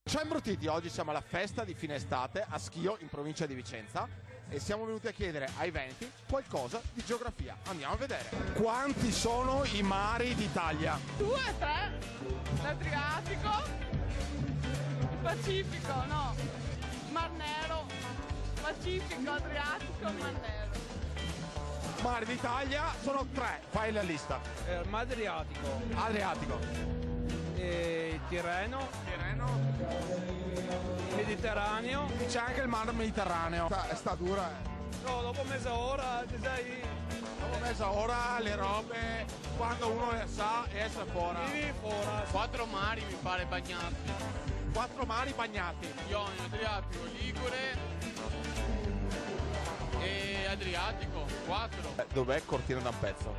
Ciao imbruttiti, oggi siamo alla festa di fine estate a Schio in provincia di Vicenza e siamo venuti a chiedere ai veneti qualcosa di geografia. Andiamo a vedere. Quanti sono i mari d'Italia? 2, 3, l'Adriatico, il Pacifico, no, Mar Nero, Pacifico, Adriatico, Mar Nero. Mari d'Italia sono 3, fai la lista. Adriatico, Adriatico. Tirreno, Mediterraneo. C'è anche il mar Mediterraneo. Sta dura. No, dopo mezz'ora ti sei. Dopo mezz'ora le robe, quando uno le sa, esce fuori. Vivi fuori. 4 mari mi pare bagnati. 4 mari bagnati. Ionio, Adriatico, Ligure e Adriatico. 4. Dov'è Cortina d'Ampezzo?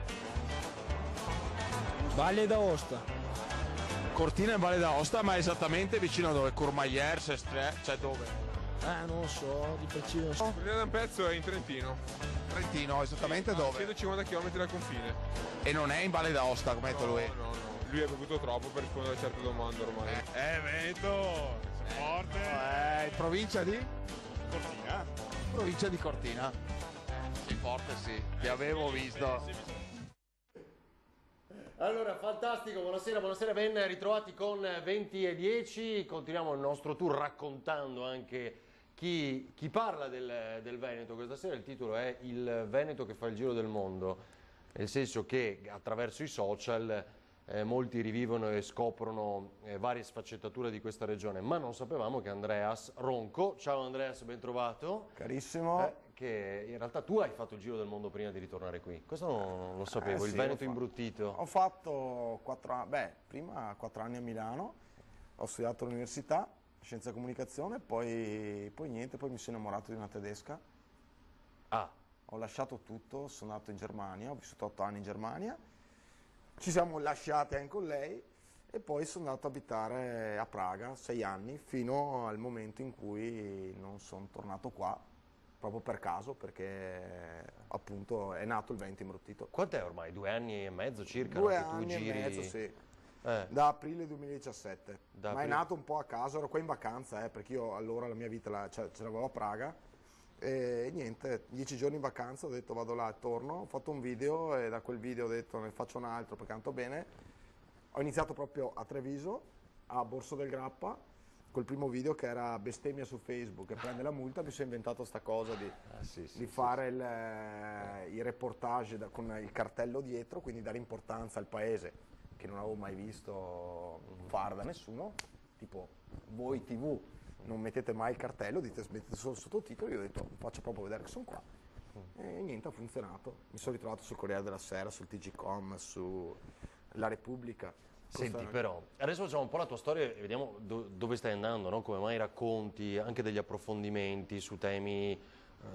Valle d'Aosta. Cortina in Valle d'Aosta, ma esattamente vicino a dove? Courmayeur, Sestre, cioè dove? Non so, di preciso non so. Cortina d'Ampezzo è in Trentino, Trentino, esattamente a dove? 150 km dal confine. E non è in Valle d'Aosta, come ha detto lui. No. Lui ha bevuto troppo per rispondere a certe domande ormai. Veneto! Forte! In provincia di? Cortina. Provincia di Cortina. Sei forte, sì. Ti avevo visto. Allora, fantastico, buonasera, ben ritrovati con 20 e 10, continuiamo il nostro tour raccontando anche chi parla del Veneto. Questa sera il titolo è Il Veneto che fa il giro del mondo, nel senso che attraverso i social molti rivivono e scoprono varie sfaccettature di questa regione, ma non sapevamo che Andreas Ronco, ciao Andreas, ben trovato. Carissimo. Che in realtà tu hai fatto il giro del mondo prima di ritornare qui, questo non lo sapevo, il Sì, Veneto imbruttito. Ho fatto 4 anni, prima 4 anni a Milano, ho studiato all'università, scienza e comunicazione, poi niente, poi mi sono innamorato di una tedesca. Ho lasciato tutto, sono andato in Germania, ho vissuto 8 anni in Germania, ci siamo lasciati anche con lei e poi sono andato ad abitare a Praga 6 anni, fino al momento in cui non sono tornato qua. Proprio per caso, perché appunto è nato il Veneto imbruttito. Quant'è ormai? 2 anni e mezzo circa? 2 no, che tu anni giri... e mezzo, sì. Da aprile 2017. Ma è nato un po' a caso, ero qua in vacanza, perché io allora la mia vita ce l'avevo a Praga. E niente, 10 giorni in vacanza, ho detto vado là e torno, ho fatto un video e da quel video ho detto ne faccio un altro perché canto bene. Ho iniziato proprio a Treviso, a Borso del Grappa, col primo video che era bestemmia su Facebook e prende la multa. Mi sono inventato sta cosa di fare i reportage con il cartello dietro, quindi dare importanza al paese che non avevo mai visto fare da nessuno, tipo voi TV non mettete mai il cartello, mettete solo il sottotitolo. Io ho detto faccio proprio vedere che sono qua e niente, ha funzionato. Mi sono ritrovato sul Corriere della Sera, sul TGcom, su La Repubblica. Senti però, adesso facciamo un po' la tua storia e vediamo dove stai andando, no? Come mai racconti anche degli approfondimenti su temi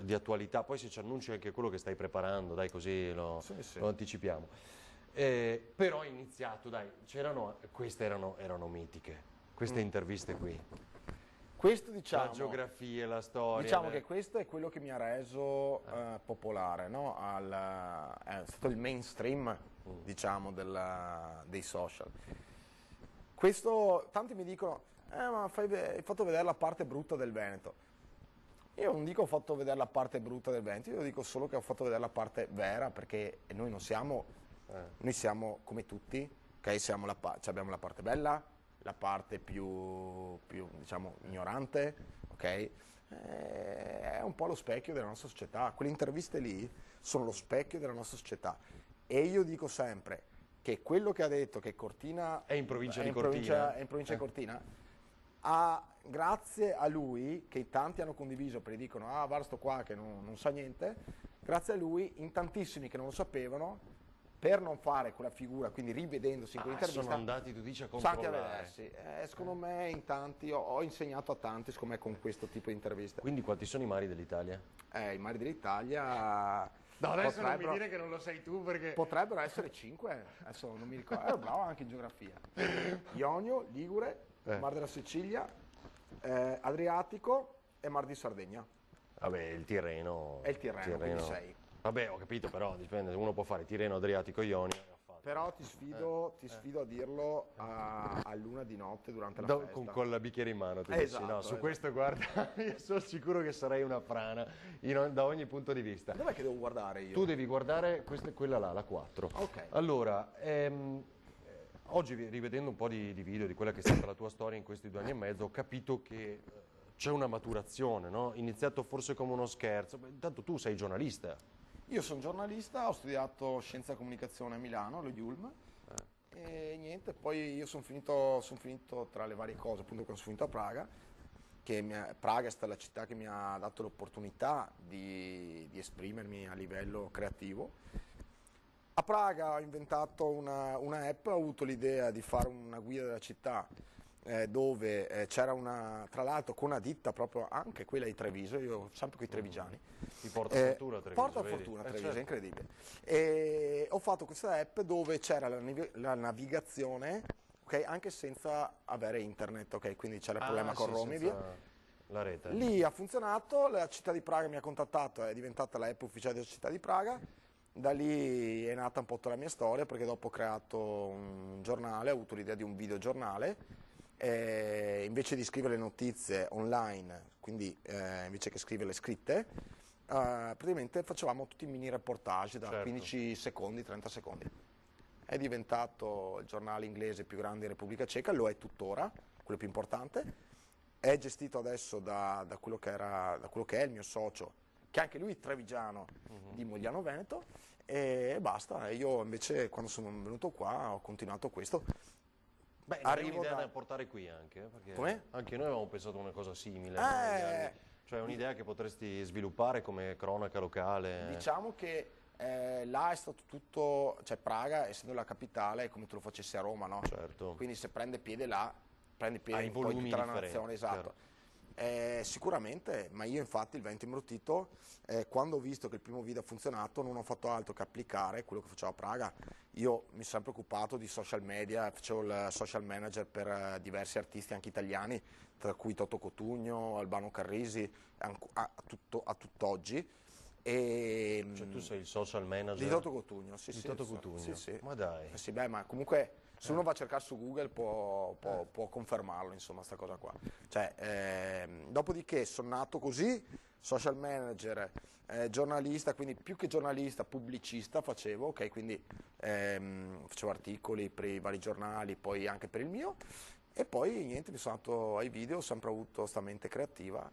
di attualità, poi se ci annunci anche quello che stai preparando, dai, così lo anticipiamo. Però hai iniziato, dai, queste erano mitiche, queste interviste qui. Questo diciamo, la geografia, la storia. Diciamo che questo è quello che mi ha reso popolare, no? È stato il mainstream, diciamo, dei social. Questo, tanti mi dicono, ma hai fatto vedere la parte brutta del Veneto. Io non dico ho fatto vedere la parte brutta del Veneto, io dico solo che ho fatto vedere la parte vera, perché noi non siamo, noi siamo come tutti, ok? Abbiamo la parte bella, la parte più diciamo ignorante, ok? È un po' lo specchio della nostra società. Quelle interviste lì sono lo specchio della nostra società e io dico sempre che quello che ha detto che Cortina è in provincia di Cortina, è in provincia di Cortina, grazie a lui, che tanti hanno condiviso perché dicono guarda sto qua che non sa niente, grazie a lui in tantissimi che non lo sapevano, per non fare quella figura, quindi rivedendosi in quell'intervista, sono andati, tu dici, a sono andati controllare. a vedersi. Secondo me in tanti, ho insegnato a tanti, secondo me, con questo tipo di interviste. Quindi quanti sono i mari dell'Italia? I mari dell'Italia... No, adesso non mi dire che non lo sai tu perché... Potrebbero essere 5, adesso non mi ricordo, ero bravo anche in geografia. Ionio, Ligure, Mar della Sicilia, Adriatico e Mar di Sardegna. Vabbè, il Tirreno... È il Tirreno. Quindi 6. Vabbè, ho capito, però dipende, uno può fare Tirreno, Adriatico, Ionio. Però ti sfido a dirlo a luna di notte durante la festa. Con il bicchiere in mano, tu dici, Esatto, no, su esatto. questo guarda, io sono sicuro che sarei una frana da ogni punto di vista. Dov'è che devo guardare io? Tu devi guardare quella là, la 4. Ok. Allora, oggi rivedendo un po' di video di quella che è stata la tua storia in questi 2 anni e mezzo, ho capito che c'è una maturazione, no? Iniziato forse come uno scherzo, intanto tu sei giornalista. Io sono giornalista, ho studiato scienza e comunicazione a Milano, allo IULM, e niente, poi io sono finito tra le varie cose, appunto quando sono finito a Praga, Praga è stata la città che mi ha dato l'opportunità di esprimermi a livello creativo. A Praga ho inventato una app, ho avuto l'idea di fare una guida della città dove c'era tra l'altro con una ditta proprio anche quella di Treviso, io sempre con i trevigiani. Ti porta fortuna Treviso, porta vedi? fortuna Treviso, Certo. è incredibile. E ho fatto questa app dove c'era la navigazione, okay, anche senza avere internet, okay, quindi c'era il problema con Roma e via. La rete. Lì ha funzionato, la città di Praga mi ha contattato, è diventata la app ufficiale della città di Praga. Da lì è nata un po' tutta la mia storia, perché dopo ho creato un giornale, ho avuto l'idea di un videogiornale. Invece di scrivere le notizie online, quindi invece che scriverle scritte, praticamente facevamo tutti i mini reportage da 15 secondi, 30 secondi. È diventato il giornale inglese più grande in Repubblica Ceca, lo è tuttora, quello più importante. È gestito adesso da quello che è il mio socio, che anche lui è trevigiano, di Mogliano Veneto, e basta. Io invece quando sono venuto qua ho continuato questo. Beh, è un'idea da portare qui anche, perché Come? anche noi avevamo pensato a una cosa simile negli anni. Cioè un'idea che potresti sviluppare come cronaca locale. Diciamo che là è stato tutto, cioè Praga essendo la capitale è come tu lo facessi a Roma, no? Certo. Quindi se prende piede là, prende piede Hai un po' in volumi tutta la differenti, nazione, esatto. chiaro. Sicuramente, ma io infatti il Veneto Imbruttito, quando ho visto che il primo video ha funzionato, non ho fatto altro che applicare quello che facevo a Praga. Io mi sono sempre occupato di social media, facevo il social manager per diversi artisti anche italiani, tra cui Toto Cotugno, Albano Carrisi, a tutt'oggi. Cioè tu sei il social manager di Toto Cotugno, sì, di sì. Toto Cotugno. Sì, sì. Ma dai. Sì, beh, ma comunque se uno va a cercare su Google può confermarlo, insomma, sta cosa qua. Cioè, dopodiché sono nato così, social manager, giornalista, quindi più che giornalista, pubblicista facevo, ok? Quindi facevo articoli per i vari giornali, poi anche per il mio, e poi niente, mi sono andato ai video, ho sempre avuto sta mente creativa.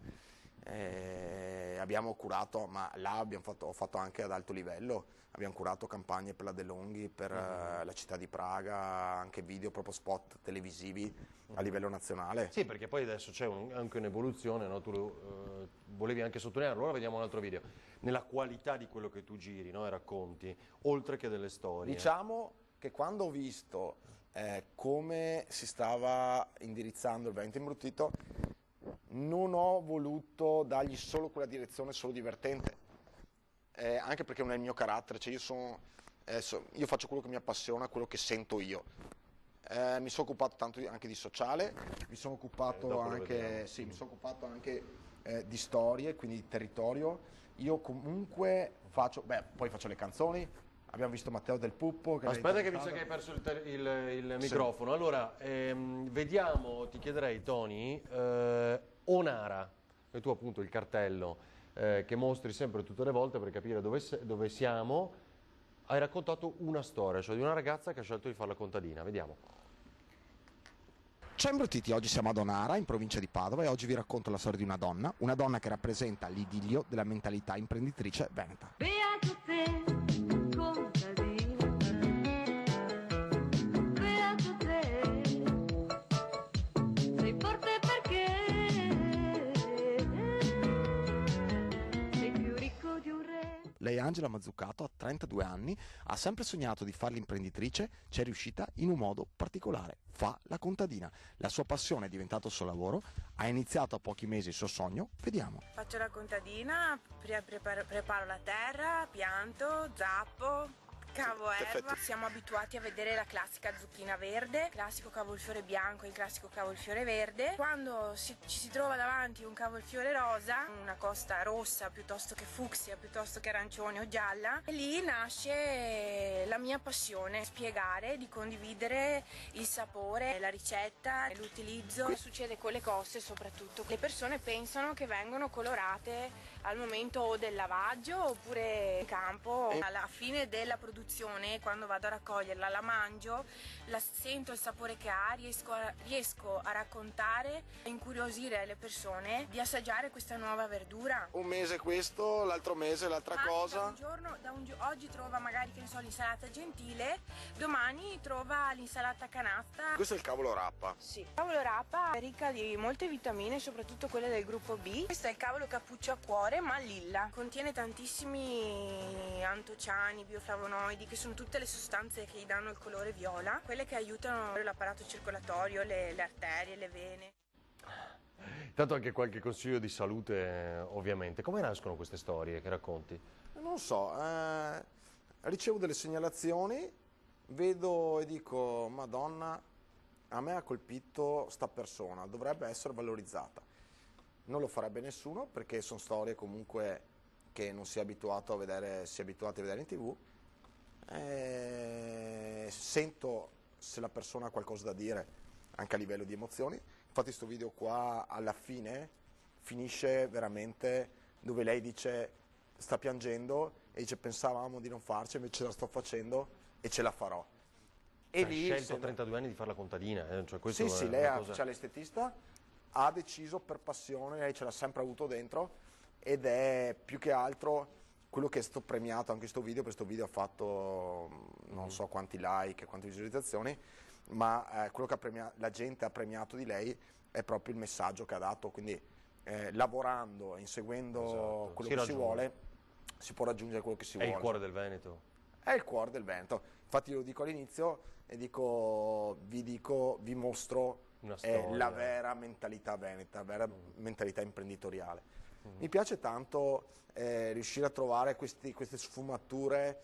Abbiamo curato, ma là ho fatto anche ad alto livello, abbiamo curato campagne per la DeLonghi, per la città di Praga, anche video, proprio spot televisivi a livello nazionale. Sì, perché poi adesso c'è anche un'evoluzione, no? Tu volevi anche sottolinearlo, ora vediamo un altro video, nella qualità di quello che tu giri, no? E racconti, oltre che delle storie. Diciamo che quando ho visto come si stava indirizzando il Veneto Imbruttito, non ho voluto dargli solo quella direzione solo divertente, anche perché non è il mio carattere, cioè io faccio quello che mi appassiona, quello che sento io. Mi sono occupato tanto anche di sociale, mi sono occupato anche di storie, quindi di territorio. Io comunque poi faccio le canzoni. Abbiamo visto Matteo Del Puppo. Aspetta che mi sa che hai perso il microfono. Allora, vediamo, ti chiederei Tony, Onara, e tu appunto il cartello che mostri sempre tutte le volte per capire dove siamo. Hai raccontato una storia, cioè di una ragazza che ha scelto di fare la contadina, vediamo. Ciao Imbruttiti, oggi siamo ad Onara, in provincia di Padova, e oggi vi racconto la storia di una donna che rappresenta l'idillio della mentalità imprenditrice veneta. Beato te, contadina, beato te, sei forte perché sei più ricco di un re. Lei, Angela Mazzucato, ha 32 anni, ha sempre sognato di fare l'imprenditrice, ci è riuscita in un modo particolare, fa la contadina. La sua passione è diventato il suo lavoro, ha iniziato a pochi mesi il suo sogno, vediamo. Faccio la contadina, preparo la terra, pianto, zappo, Cavo erba, siamo abituati a vedere la classica zucchina verde, il classico cavolfiore bianco e il classico cavolfiore verde. Quando ci si trova davanti un cavolfiore rosa, una costa rossa piuttosto che fucsia, piuttosto che arancione o gialla, e lì nasce la mia passione, spiegare, di condividere il sapore, la ricetta, l'utilizzo. Che succede con le coste soprattutto? Le persone pensano che vengono colorate al momento o del lavaggio oppure in campo. Alla fine della produzione, quando vado a raccoglierla, la mangio, la sento il sapore che ha, riesco a raccontare, a incuriosire le persone di assaggiare questa nuova verdura. Un mese questo, l'altro mese l'altra cosa. Oggi trova magari, che ne so, l'insalata gentile, domani trova l'insalata canasta. Questo è il cavolo rappa. Sì, il cavolo rappa è ricca di molte vitamine, soprattutto quelle del gruppo B. Questo è il cavolo cappuccio a cuore, ma lilla. Contiene tantissimi antociani, bioflavonoidi, che sono tutte le sostanze che gli danno il colore viola, quelle che aiutano l'apparato circolatorio, le arterie, le vene. Intanto anche qualche consiglio di salute, ovviamente. Come nascono queste storie che racconti? Non so, ricevo delle segnalazioni, vedo e dico, Madonna, a me ha colpito sta persona, dovrebbe essere valorizzata. Non lo farebbe nessuno, perché sono storie comunque che non si è abituato a vedere, si è abituati a vedere in TV. Sento se la persona ha qualcosa da dire, anche a livello di emozioni. Infatti sto video qua alla fine finisce veramente dove lei dice, sta piangendo e dice, pensavamo di non farci, invece la sto facendo e ce la farò. E lì scelto a 32 anni di fare la contadina, cioè questo sì, lei c'ha l'estetista, ha deciso per passione, lei ce l'ha sempre avuto dentro, ed è più che altro quello che è stato premiato anche questo video. Questo video ha fatto non so quanti like, quante visualizzazioni, ma quello che la gente ha premiato di lei è proprio il messaggio che ha dato. Quindi lavorando, inseguendo quello che si vuole, si può raggiungere quello che si vuole. È il cuore del Veneto. È il cuore del Veneto. Infatti io lo dico all'inizio e vi mostro la vera mentalità veneta, la vera mentalità imprenditoriale. Mi piace tanto riuscire a trovare queste sfumature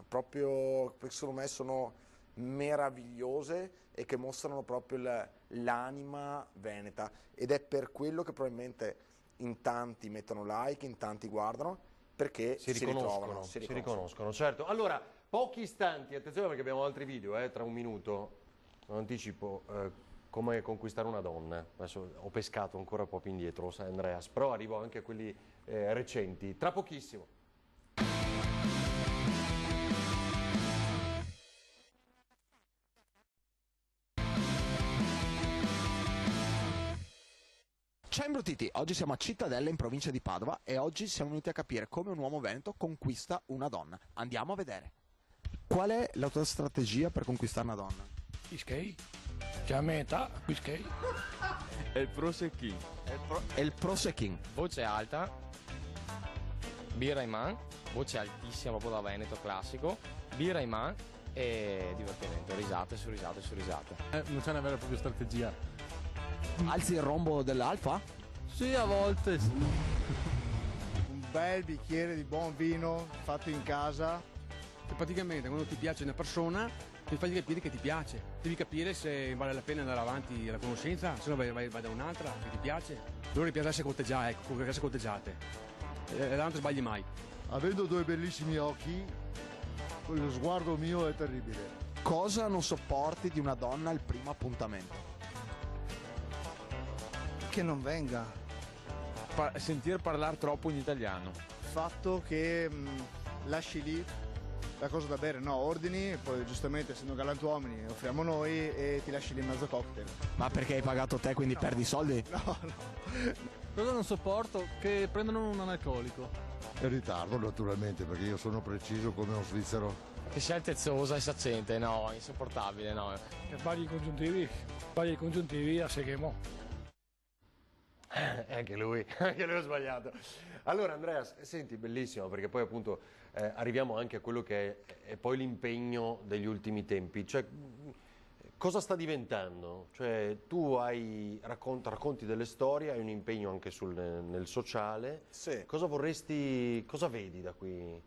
proprio, perché secondo me sono meravigliose e che mostrano proprio l'anima veneta, ed è per quello che probabilmente in tanti mettono like, in tanti guardano, perché si riconoscono. Certo. Allora, pochi istanti, attenzione perché abbiamo altri video, tra un minuto, non anticipo, come conquistare una donna. Adesso ho pescato ancora un po' più indietro, lo sai Andreas, però arrivo anche a quelli recenti, tra pochissimo. Ciao imbruttiti, oggi siamo a Cittadella in provincia di Padova e oggi siamo venuti a capire come un uomo veneto conquista una donna. Andiamo a vedere. Qual è la tua strategia per conquistare una donna? Whisky, già a metà, whisky. È il prosecchino. È il prosecchino. Voce alta, birra in man, voce altissima proprio da Veneto classico, birra in man e divertimento, risate su risate su risate. Non c'è una vera e propria strategia. Alzi il rombo dell'alfa? Sì, a volte sì. Un bel bicchiere di buon vino fatto in casa. E praticamente quando ti piace una persona devi fargli capire che ti piace. Devi capire se vale la pena andare avanti alla conoscenza, se no vai da un'altra che ti piace. Loro piace essere corteggiate. E non sbagli mai. Avendo due bellissimi occhi, lo sguardo mio è terribile. Cosa non sopporti di una donna al primo appuntamento? Che non venga. Sentir parlare troppo in italiano. Il fatto che lasci lì la cosa da bere, no, ordini, poi giustamente essendo galantuomini offriamo noi e ti lasci lì in mezzo cocktail. Ma perché hai pagato te, quindi perdi i soldi? No. Cosa non sopporto? Che prendono un analcolico. In ritardo naturalmente, perché io sono preciso come uno svizzero. Che sia altezzosa e saccente, no, insopportabile, no. Sbagli i congiuntivi a Seghemo. Anche lui ha sbagliato. Allora Andreas, senti, bellissimo, perché poi appunto arriviamo anche a quello che è poi l'impegno degli ultimi tempi. Cioè, cosa sta diventando? Cioè, tu racconti delle storie, hai un impegno anche nel sociale. Sì. Cosa vedi da qui?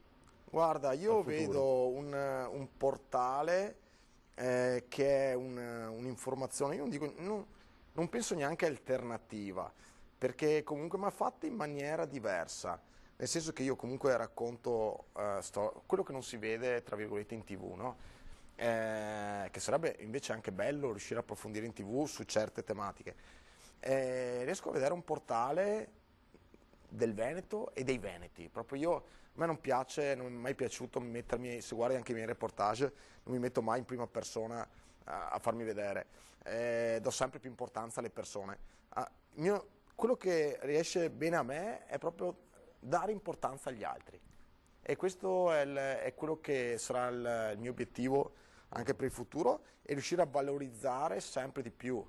Guarda, io vedo un portale che è un'informazione, io non penso neanche alternativa, perché comunque ma fatta in maniera diversa, nel senso che io comunque racconto quello che non si vede, tra virgolette, in TV, no? Che sarebbe invece anche bello riuscire a approfondire in TV su certe tematiche. Riesco a vedere un portale del Veneto e dei veneti, proprio a me non piace, non mi è mai piaciuto mettermi, se guardi anche i miei reportage, non mi metto mai in prima persona a farmi vedere, do sempre più importanza alle persone. Quello che riesce bene a me è proprio dare importanza agli altri, e questo è quello che sarà il mio obiettivo anche per il futuro, e riuscire a valorizzare sempre di più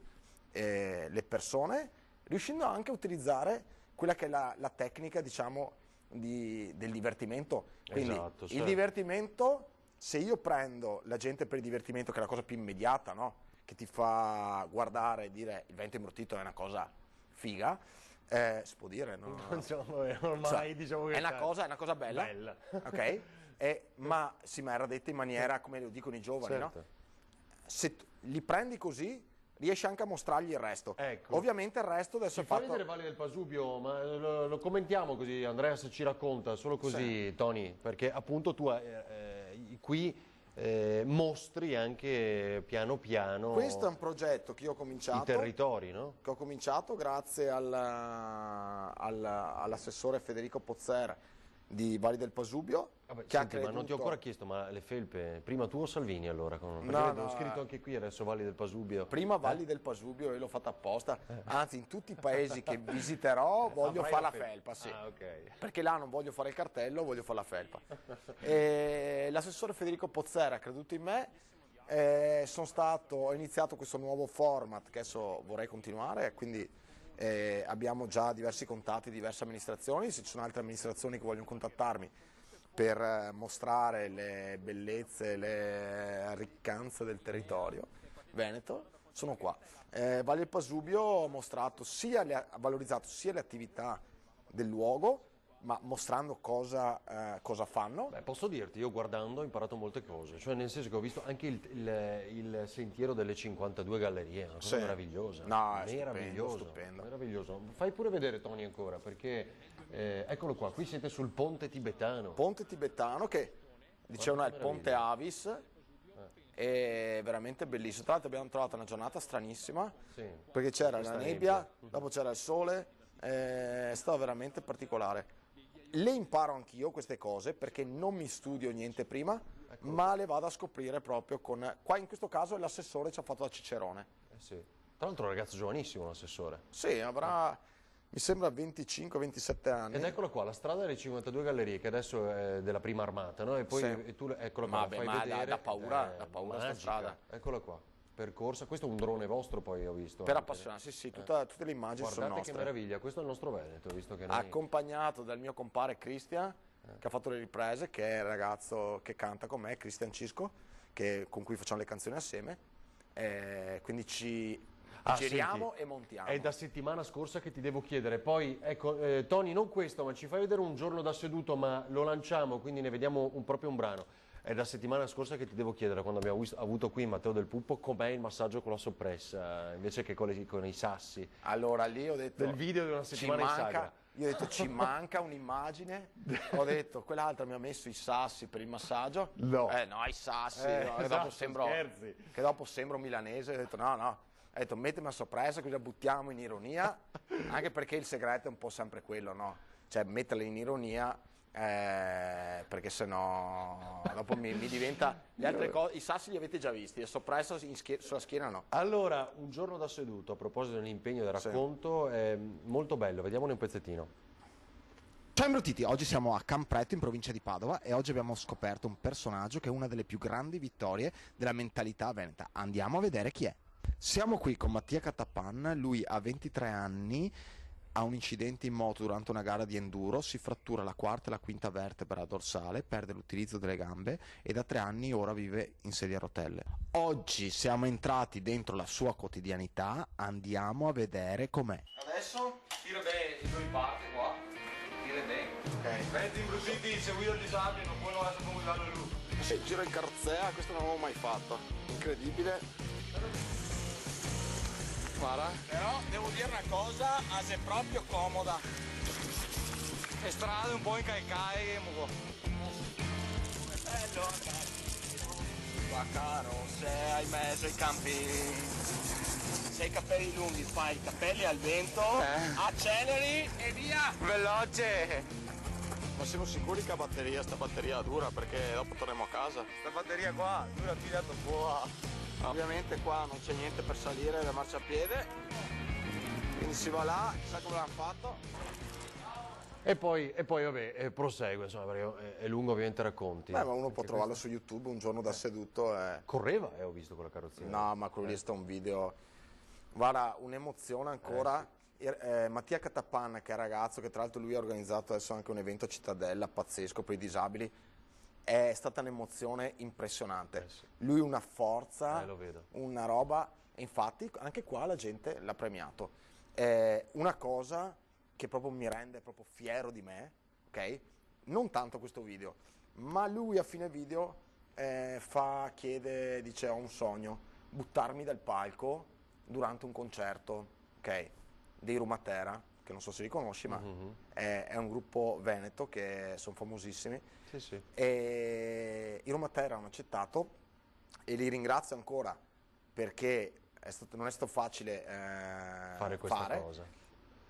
le persone, riuscendo anche a utilizzare quella che è la tecnica, diciamo, del divertimento. Quindi Esatto, il divertimento, se io prendo la gente per il divertimento, che è la cosa più immediata, no? Che ti fa guardare e dire il vento imbruttito è una cosa figa, si può dire, no? Ormai diciamo che è una cosa bella. Ok? Ma era detta in maniera, come lo dicono i giovani, certo. no? Se li prendi così, riesci anche a mostrargli il resto. Ecco. Ovviamente il resto adesso Si fa vedere Valli del Pasubio, ma lo commentiamo così, Andreas ci racconta, solo così, sì. Tony, perché appunto tu qui mostri anche piano piano. Questo è un progetto che io ho cominciato. I territori, no? Che ho cominciato grazie all'assessore Federico Pozzer di Valli del Pasubio. Vabbè, che senti, ha creduto... ma non ti ho ancora chiesto, ma le felpe, prima tu o Salvini allora? Perché ho scritto anche qui adesso Valli del Pasubio. Prima Valli del Pasubio, io l'ho fatta apposta, anzi in tutti i paesi che visiterò voglio fare la felpa, sì. Okay. Perché là non voglio fare il cartello, voglio fare la felpa. E l'assessore Federico Pozzer ha creduto in me, ho iniziato questo nuovo format che adesso vorrei continuare, quindi abbiamo già diversi contatti, diverse amministrazioni, se ci sono altre amministrazioni che vogliono contattarmi per mostrare le bellezze, le riccanze del territorio veneto, sono qua. Valli del Pasubio ha valorizzato sia le attività del luogo, ma mostrando cosa fanno. Beh, posso dirti, io guardando ho imparato molte cose, cioè nel senso che ho visto anche il sentiero delle 52 gallerie, una cosa meravigliosa. No, stupendo. Meraviglioso. Fai pure vedere, Tony, ancora, perché eccolo qua, qui siete sul ponte tibetano. Ponte tibetano che dicevano è il ponte Avis, è veramente bellissimo. Tra l'altro abbiamo trovato una giornata stranissima, perché c'era la nebbia, dopo c'era il sole, è stato veramente particolare. Le imparo anch'io queste cose perché non mi studio niente prima, ma le vado a scoprire proprio qua in questo caso l'assessore ci ha fatto da cicerone. Sì. Tra l'altro è un ragazzo giovanissimo l'assessore. Sì, avrà mi sembra 25-27 anni. Ed eccolo qua, la strada delle 52 gallerie che adesso è della prima armata, no? E poi tu eccola qua, fai vedere. Da paura sta strada. Eccola qua. Percorsa, questo è un drone vostro poi ho visto. Per appassionarsi, sì, tutte le immagini sono nostre. Guardate che meraviglia, questo è il nostro Veneto, visto che noi... Accompagnato dal mio compare Cristian, che ha fatto le riprese, che è il ragazzo che canta con me, Cristian Cisco, con cui facciamo le canzoni assieme, quindi ci giriamo e montiamo. È da settimana scorsa che ti devo chiedere, poi ecco, Tony, non questo, ma ci fai vedere un giorno da seduto, ma lo lanciamo, quindi ne vediamo proprio un brano. È da settimana scorsa che ti devo chiedere, quando abbiamo avuto qui Matteo Del Puppo, com'è il massaggio con la soppressa invece che con i sassi. Allora lì ho detto... Del video di una settimana in sagra. Io ho detto ci manca un'immagine, ho detto quell'altra mi ha messo i sassi per il massaggio. No. No, i sassi, esatto, che dopo sembro milanese, ho detto no. Ho detto mettimi la soppressa così la buttiamo in ironia, anche perché il segreto è un po' sempre quello, no? Cioè metterla in ironia... perché sennò dopo mi diventa le altre cose, i sassi li avete già visti, soppresso sulla schiena no. Allora, un giorno da seduto, a proposito dell'impegno del racconto, è molto bello, vediamone un pezzettino. Ciao imbruttiti, oggi siamo a Campretto in provincia di Padova e oggi abbiamo scoperto un personaggio che è una delle più grandi vittorie della mentalità veneta. Andiamo a vedere chi è. Siamo qui con Mattia Catapan, lui ha 23 anni, ha un incidente in moto durante una gara di enduro, si frattura la quarta e la quinta vertebra dorsale, perde l'utilizzo delle gambe e da 3 anni ora vive in sedia a rotelle. Oggi siamo entrati dentro la sua quotidianità, andiamo a vedere com'è. Adesso tira bene i tuoi parti qua, tira bene. Ok. Venti imbruttiti, se guida il disabile non puoi essere come guidarlo lui. Sì, giro in carrozzella, questo non l'avevo mai fatto. Incredibile. Guarda. Però devo dire una cosa, è proprio comoda. E strade un po' in caicai, bello. Va caro, se hai mezzo ai campi, se hai i capelli lunghi fai i capelli al vento, acceleri e via! Veloce! Ma siamo sicuri che sta batteria dura, perché dopo torniamo a casa? Sta batteria qua, tu l'hai tirato fuori. Ovviamente qua non c'è niente per salire da marciapiede, quindi si va là, chissà come l'hanno fatto. E poi vabbè, prosegue, insomma, perché è lungo ovviamente racconti. Beh, ma uno può trovarlo su YouTube un giorno da seduto. Correva, ho visto con la carrozzina. No, ma quello lì è stato un video. Guarda, un'emozione ancora. Mattia Catapan, che è ragazzo, che tra l'altro lui ha organizzato adesso anche un evento a Cittadella pazzesco per i disabili, è stata un'emozione impressionante. Sì. Lui una forza, lo vedo. una roba, e infatti anche qua la gente l'ha premiato. Una cosa che proprio mi rende proprio fiero di me, ok? Non tanto questo video, ma lui a fine video chiede, dice: ho un sogno, buttarmi dal palco durante un concerto, ok? Dei Rumatera, che non so se li conosci, ma è un gruppo veneto che sono famosissimi. Sì, sì. E i Rumatera hanno accettato e li ringrazio ancora, perché non è stato facile fare questa cosa.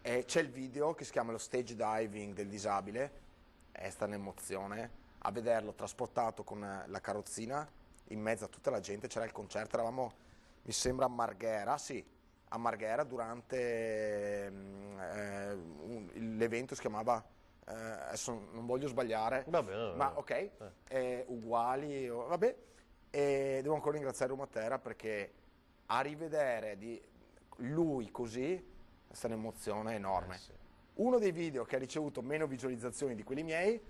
E c'è il video che si chiama lo stage diving del disabile, è stata un'emozione a vederlo trasportato con la carrozzina in mezzo a tutta la gente. C'era il concerto, eravamo mi sembra a Marghera, a Marghera durante l'evento, si chiamava, adesso non voglio sbagliare, vabbè, ma ok, uguali, vabbè, e devo ancora ringraziare Rumatera, perché a rivedere lui così è stata un'emozione enorme. Sì. Uno dei video che ha ricevuto meno visualizzazioni di quelli miei,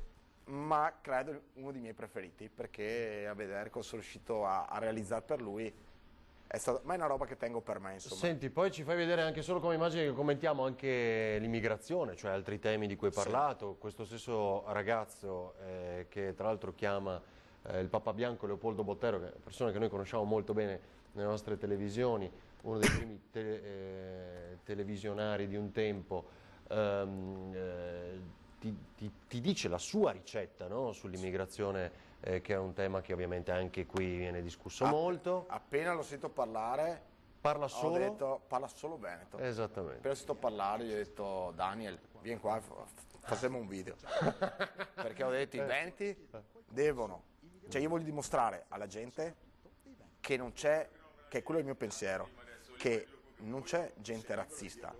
ma credo uno dei miei preferiti, perché a vedere cosa sono riuscito a realizzare per lui ma è una roba che tengo per me, insomma. Senti, poi ci fai vedere anche solo come immagine che commentiamo anche l'immigrazione, cioè altri temi di cui hai parlato. Sì. Questo stesso ragazzo che tra l'altro chiama il Papa Bianco, Leopoldo Bottero, che è una persona che noi conosciamo molto bene nelle nostre televisioni, uno dei primi televisionari di un tempo, ti dice la sua ricetta, no? Sull'immigrazione, che è un tema che ovviamente anche qui viene discusso molto. Appena l'ho sentito parlare, parla solo veneto. Esattamente. Appena l'ho sentito parlare, gli ho detto: Daniel, vieni qua, facciamo un video. Perché ho detto: i veneti devono, cioè io voglio dimostrare alla gente che non c'è, che quello è il mio pensiero, che non c'è gente razzista.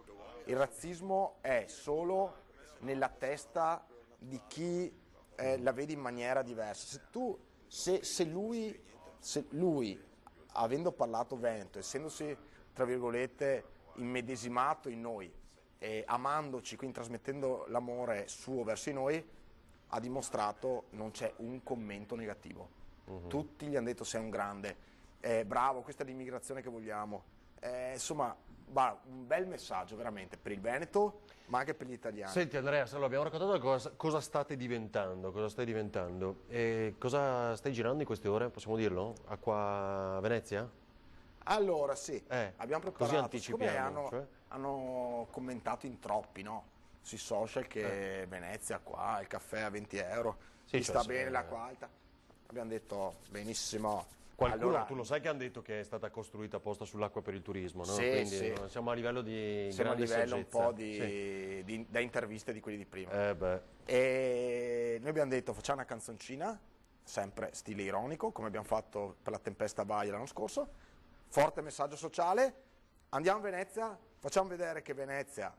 Il razzismo è solo nella testa di chi la vede in maniera diversa. Se lui, avendo parlato veneto, essendosi tra virgolette immedesimato in noi e amandoci, quindi trasmettendo l'amore suo verso di noi, ha dimostrato non c'è un commento negativo. Tutti gli hanno detto: sei un grande, bravo, questa è l'immigrazione che vogliamo. Insomma, un bel messaggio veramente per il Veneto, ma anche per gli italiani. Senti Andrea, allora abbiamo raccontato cosa stai diventando, e cosa stai girando in queste ore, possiamo dirlo? Acqua a Venezia? Allora sì, abbiamo preparato, così anticipiamo, hanno commentato in troppi, no? Sui social che Venezia qua, il caffè a 20 euro, sì, sta bene l'acqua alta. Abbiamo detto benissimo. Qualcuno, allora, tu lo sai che hanno detto che è stata costruita apposta sull'acqua per il turismo, no? Sì, Quindi sì. Siamo a livello di siamo grande a livello saggezza. un po' da interviste di quelli di prima. Beh. E noi abbiamo detto: facciamo una canzoncina, sempre stile ironico, come abbiamo fatto per la Tempesta Baia l'anno scorso, forte messaggio sociale, andiamo a Venezia, facciamo vedere che Venezia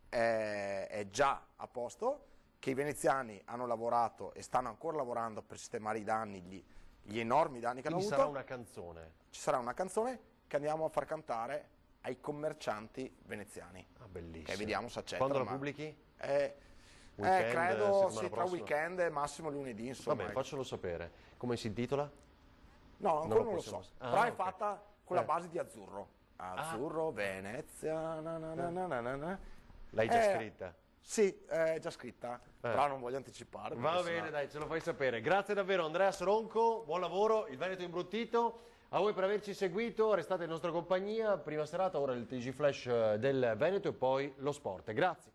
è già a posto, che i veneziani hanno lavorato e stanno ancora lavorando per sistemare i danni, gli enormi danni che hanno avuto. Ci sarà una canzone. Ci sarà una canzone che andiamo a far cantare ai commercianti veneziani. Ah, bellissimo. Che vediamo se accettano. Quando la pubblichi? Weekend, credo sì, tra weekend e massimo lunedì, insomma. Va bene, faccelo sapere. Come si intitola? No, ancora non lo so. Però è okay. fatta con la base di Azzurro. Azzurro, Venezia, L'hai già scritta? Sì, è già scritta, però non voglio anticipare. Va bene, dai, ce lo fai sapere. Grazie davvero Andrea Soronco, buon lavoro, il Veneto imbruttito. A voi per averci seguito, restate in nostra compagnia. Prima serata, ora il TG Flash del Veneto e poi lo sport. Grazie.